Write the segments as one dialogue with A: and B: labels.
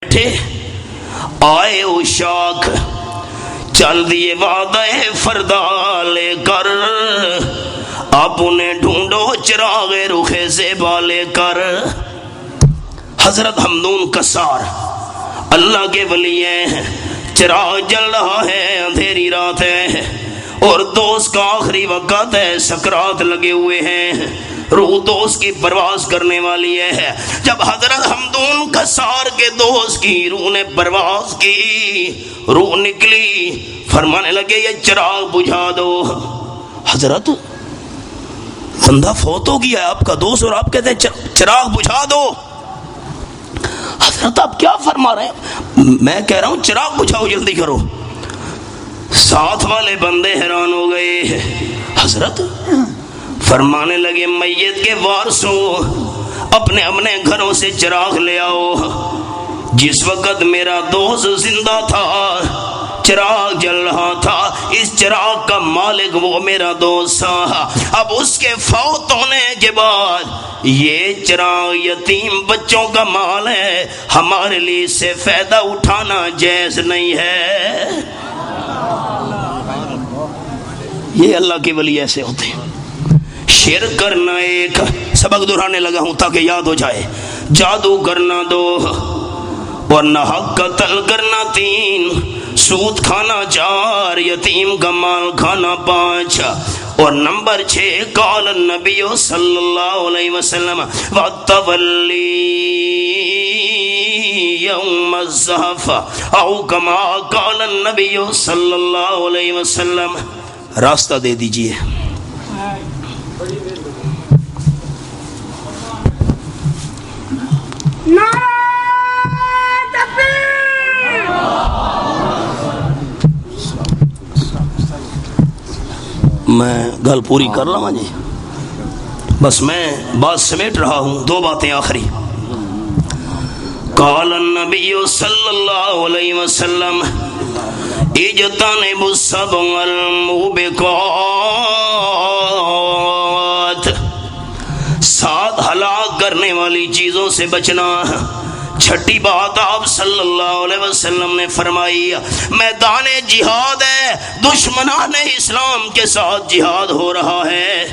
A: بیٹھے آئے اشاک چل دیے وعدہ فردا لے کر، اب انہیں ڈھونڈو چراغ رخ زیبا لے کر۔ حضرت حمدون کسار اللہ کے ولی ہیں، چراغ جل رہا ہے، اندھیری رات ہے اور دوست کا آخری وقت ہے، سکرات لگے ہوئے ہیں، روح دوست کی پرواز کرنے والی ہے۔ جب حضرت حمدون کسار کے دوست کی روح نے پرواز کی، روح نکلی، فرمانے لگے یہ چراغ بجھا دو۔ حضرت بندہ فوت ہو گیا ہے آپ کا دوست اور آپ کہتے ہیں چراغ بجھا دو۔ حضرت آپ کیا فرما رہے ہیں؟ میں کہہ رہا ہوں چراغ بجھاؤ، جلدی کرو۔ ساتھ والے بندے حیران ہو گئے۔ حضرت فرمانے لگے میت کے وارثوں اپنے اپنے گھروں سے چراغ لے آؤ۔ جس وقت میرا دوست زندہ تھا چراغ جل رہا تھا، اس چراغ کا مالک وہ میرا دوست تھا، اب اس کے فوت ہونے کے بعد یہ چراغ یتیم بچوں کا مال ہے، ہمارے لیے اس سے فائدہ اٹھانا جائز نہیں ہے۔ یہ اللہ کے ولی ایسے ہوتے ہیں۔ شرک کرنا ایک، سبق دہرانے لگا ہوں تاکہ یاد ہو جائے، جادو کرنا دو اور ناحق قتل کرنا تین، سود کھانا چار، یتیم کا مال کھانا پانچ، اور نمبر 6 قال النبی صلی اللہ علیہ وسلم وَالتَّوَلِّي یوم الزحف او کما قال النبی صلی اللہ علیہ وسلم۔ راستہ دے دیجئے۔ میں گل پوری کر رہا ہوں جی، بس میں بات سمیٹ رہا ہوں، 2 باتیں آخری۔ قال النبی صلی اللہ علیہ وسلم اجتنبوا السبع الموبقات، 7 ہلاک کرنے والی چیزوں سے بچنا۔ چھٹی بات آپ صلی اللہ علیہ وسلم نے فرمائی، میدان جہاد ہے، دشمنان اسلام کے ساتھ جہاد ہو رہا ہے۔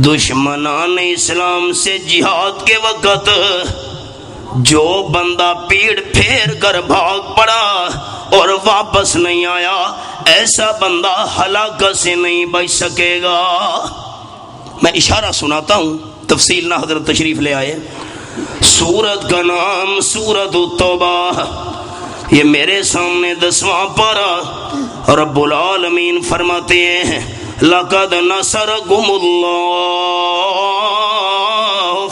A: دشمنان اسلام سے جہاد کے وقت جو بندہ پیڑ پھیر کر بھاگ پڑا اور واپس نہیں آیا، ایسا بندہ ہلاکت سے نہیں بچ سکے گا۔ میں اشارہ سناتا ہوں، تفصیل نہ حضرت تشریف لے آئے۔ سورت کا نام سورت التوبہ، یہ میرے سامنے 10واں پارہ، رب العالمین فرماتے ہیں لَقَدْ نَصَرَكُمُ اللَّهُ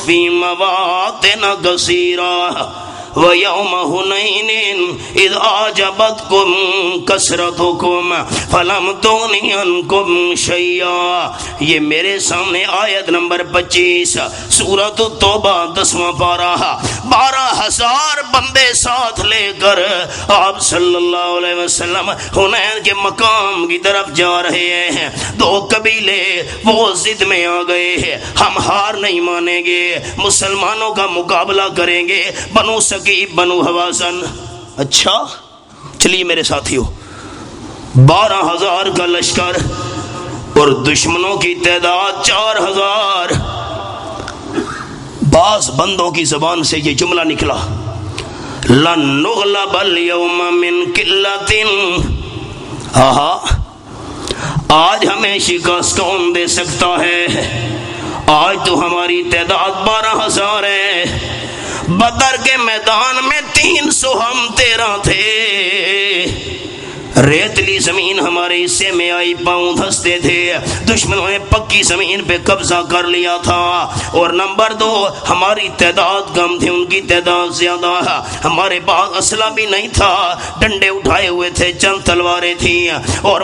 A: فِي مَوَاطِنَ كَثِيرَةٍ وَيَوْمَ حُنَيْنٍ إِذْ أَعْجَبَتْكُمْ كَثْرَتُكُمْ فَلَمْ تُغْنِ عَنْكُمْ شَيْئًا۔ یہ میرے سامنے آیت نمبر 25 سورۃ التوبہ 10واں پارہ، 12,000 بندے ساتھ لے کر آپ صلی اللہ علیہ وسلم حنین کے مقام کی طرف جا رہے ہیں۔ 2 قبیلے وہ ضد میں آ گئے ہیں، ہم ہار نہیں مانیں گے، مسلمانوں کا مقابلہ کریں گے، بنو سکیب بنو حوازن۔ اچھا چلیے میرے ساتھیو، 12,000 کا لشکر اور دشمنوں کی تعداد 4,000۔ بعض بندوں کی زبان سے یہ جملہ نکلا لَن نُغْلَبَ الْيَوْمَ مِنْ قِلَّةٍ، آج ہمیں شکست کون دے سکتا ہے؟ آج تو ہماری تعداد 12,000 ہے۔ بدر کے میدان میں 300 ہم 13 تھے، ریتلی زمین ہمارے حصے میں آئی، پاؤں دھستے تھے، دشمنوں نے پکی زمین پہ قبضہ کر لیا تھا۔ اور نمبر 2 ہماری تعداد کم تھی، ان کی تعداد زیادہ، ہمارے پاس اسلحہ بھی نہیں تھا، ڈنڈے اٹھائے ہوئے تھے، چند تلواریں تھیں اور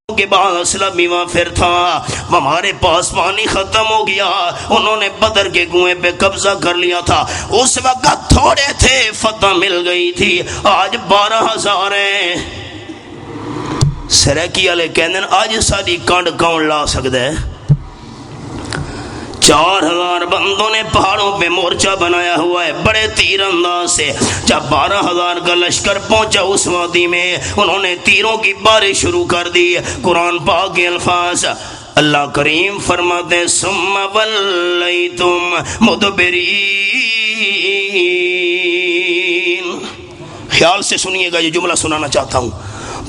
A: کے بعد اسلحہ بھی وافر تھا، ہمارے پاس پانی ختم ہو گیا، انہوں نے بدر کے کنویں پہ قبضہ کر لیا تھا۔ اس وقت تھوڑے تھے، فتح مل گئی تھی، آج 12,000 ہیں۔ سریکی والے کہندے آج ساری کنڈ کون لا سکتا ہے؟ 4000 بندوں نے پہاڑوں پہ مورچہ بنایا ہوا ہے بڑے تیر انداز سے. جب 12000 کا لشکر پہنچا اس وادی میں انہوں نے تیروں کی بارش شروع کر دی. قرآن پاک کے الفاظ اللہ کریم فرماتے ہیں ثم ولیتم مدبرین. خیال سے سنیے گا، یہ جملہ سنانا چاہتا ہوں.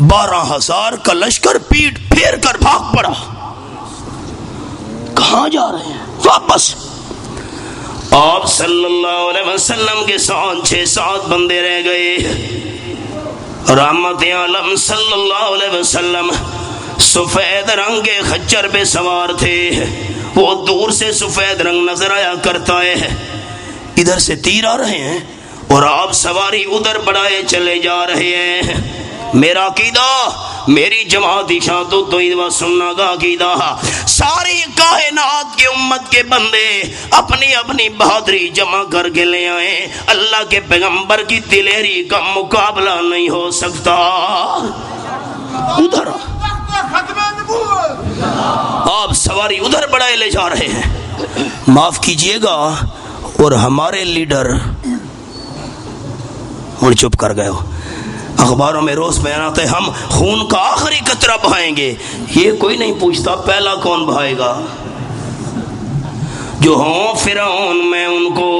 A: 12000 کا لشکر پیٹ پھیر کر بھاگ پڑا. کہاں جا رہے ہیں؟ واپس. آپ صلی اللہ علیہ وسلم کے ساتھ 6-7 بندے رہ گئے. رحمت عالم صلی اللہ علیہ وسلم سفید رنگ کے خچر پہ سوار تھے. وہ دور سے سفید رنگ نظر آیا کرتا ہے. ادھر سے تیر آ رہے ہیں اور آپ سواری ادھر بڑھائے چلے جا رہے ہیں. میرا عقیدہ، میری جماعتی شاہدو تو ادوا سننا کا عقیدہ، ساری کائنات کی امت کے بندے اپنی اپنی بہادری جمع کر کے لے آئے. اللہ کے پیغمبر کی دلیری کا مقابلہ نہیں ہو سکتا. ادھر آپ سواری ادھر بڑھائے لے جا رہے ہیں. معاف کیجئے گا اور ہمارے لیڈر اور چپ کر گئے ہو. اخباروں میں روز بیان آتا ہے ہم خون کا آخری قطرہ بہائیں گے. یہ کوئی نہیں پوچھتا پہلا کون بہائے گا. جو ہوں فرعون میں ان کو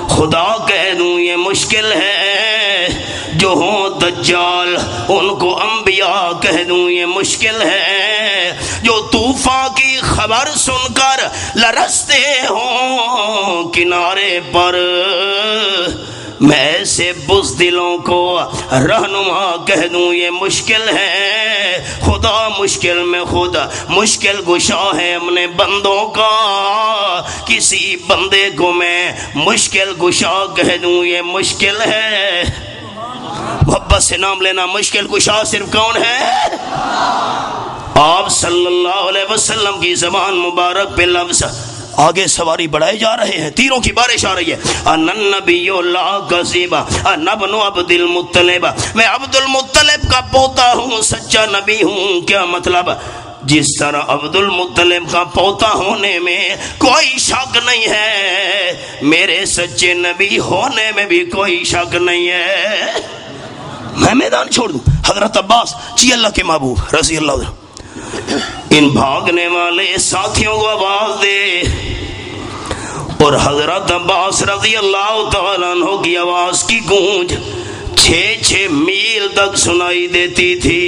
A: خدا کہہ دوں یہ مشکل ہے. جو ہوں دجال ان کو انبیاء کہہ دوں یہ مشکل ہے. جو طوفان کی خبر سن کر لرزتے ہوں کنارے پر، میں ایسے بزدلوں کو رہنما کہہ دوں یہ مشکل ہے. خدا مشکل میں خود مشکل گشا ہے اپنے بندوں کا. کسی بندے کو میں مشکل گشا کہہ دوں یہ مشکل ہے. محبت سے نام لینا. مشکل گشا صرف کون ہے؟ آپ صلی اللہ علیہ وسلم کی زبان مبارک پہ لفظ. آگے سواری بڑھائے جا رہے ہیں، تیروں کی بارش آ رہی ہے. انا النبی لا کذب انا ابن عبد المطلب، میں عبد المطلب کا پوتا ہوں، سچا نبی ہوں. کیا مطلب؟ جس طرح عبد المطلب کا پوتا ہونے میں کوئی شک نہیں ہے، میرے سچے نبی ہونے میں بھی کوئی شک نہیں ہے. میں میدان چھوڑ دوں. حضرت عباس جی اللہ کے محبوب رضی اللہ عنہ، ان بھاگنے والے ساتھیوں کو آواز دے. اور حضرت عباس رضی اللہ تعالیٰ عنہ کی آواز کی گونج 6 میل تک سنائی دیتی تھی.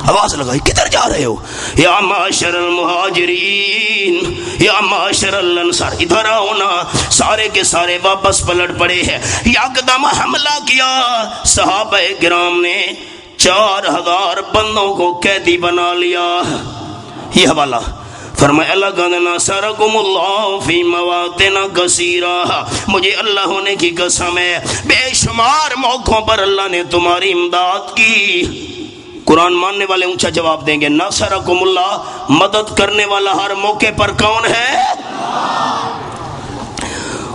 A: آواز لگائی کدھر جا رہے ہو؟ یا معاشر المہاجرین یا معاشر الانصار، ادھر آؤ نا. سارے کے سارے واپس پلٹ پڑے ہیں. یکدم حملہ کیا. صحابہ کرام نے 4000 بندوں کو قیدی بنا لیا. یہ حوالہ فرمایا لقد نصرکم اللہ فی مواطن کثیرہ، مجھے اللہ ہونے کی قسم ہے بے شمار موقعوں پر اللہ نے تمہاری امداد کی. قرآن ماننے والے اونچا جواب دیں گے نصرکم اللہ، مدد کرنے والا ہر موقع پر کون ہے؟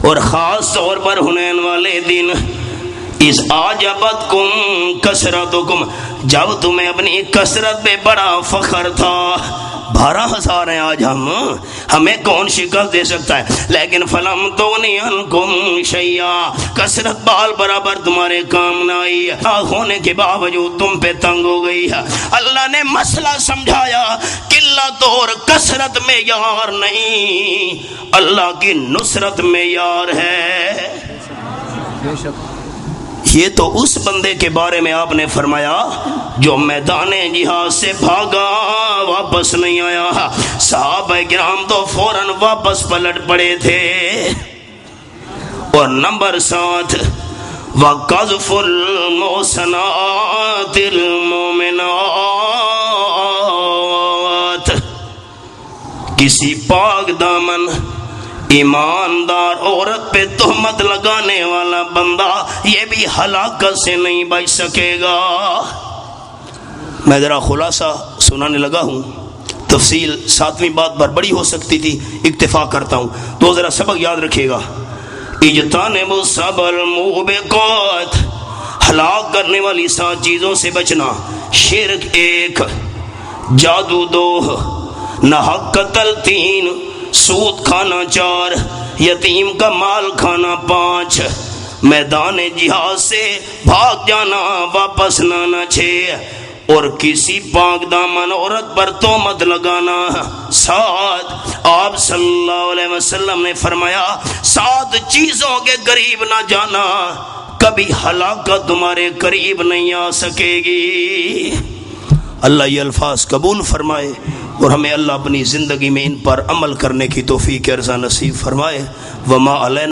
A: اور خاص طور پر حنین والے دن اس آجبتکم کثرتکم، جب تمہیں اپنی کثرت پہ بڑا فخر تھا. 12,000 ہیں آج ہمیں کون شکست دے سکتا ہے؟ لیکن فلم تغنی عنکم شیئا، کثرت بال برابر تمہارے کام نہ آئی، ہونے کے باوجود تم پہ تنگ ہو گئی. اللہ نے مسئلہ سمجھایا، قلت اور کثرت میں یار نہیں، اللہ کی نصرت میں یار ہے. یہ تو اس بندے کے بارے میں آپ نے فرمایا جو میدان جہاد سے بھاگا واپس نہیں آیا. صحابہ کرام تو فوراً واپس پلٹ پڑے تھے. اور نمبر 7 وَقَذْفُ الْمُحْصَنَاتِ الْمُؤْمِنَاتِ، کسی پاک دامن ایماندار عورت پہ تہمت لگانے والا بندہ یہ بھی ہلاکت سے نہیں بچ سکے گا. میں ذرا خلاصہ سنانے لگا ہوں، تفصیل 7ویں بات پر بڑی ہو سکتی تھی، اکتفا کرتا ہوں. تو ذرا سبق یاد رکھیے گا. اجتنبوا السبع الموبقات، ہلاک کرنے والی 7 چیزوں سے بچنا. شرک 1، جادو 2، نہ حق قتل 3، سود کھانا 4، یتیم کا مال کھانا 5، میدان جہاد سے بھاگ جانا واپس نہ آنا 6، اور کسی پاک دامن عورت پر تہمت لگانا 7۔ آپ صلی اللہ علیہ وسلم نے فرمایا 7 چیزوں کے قریب نہ جانا، کبھی ہلاکت تمہارے قریب نہیں آ سکے گی۔ اللہ یہ الفاظ قبول فرمائے اور ہمیں اللہ اپنی زندگی میں ان پر عمل کرنے کی توفیق عرضہ نصیب فرمائے۔ وما علینا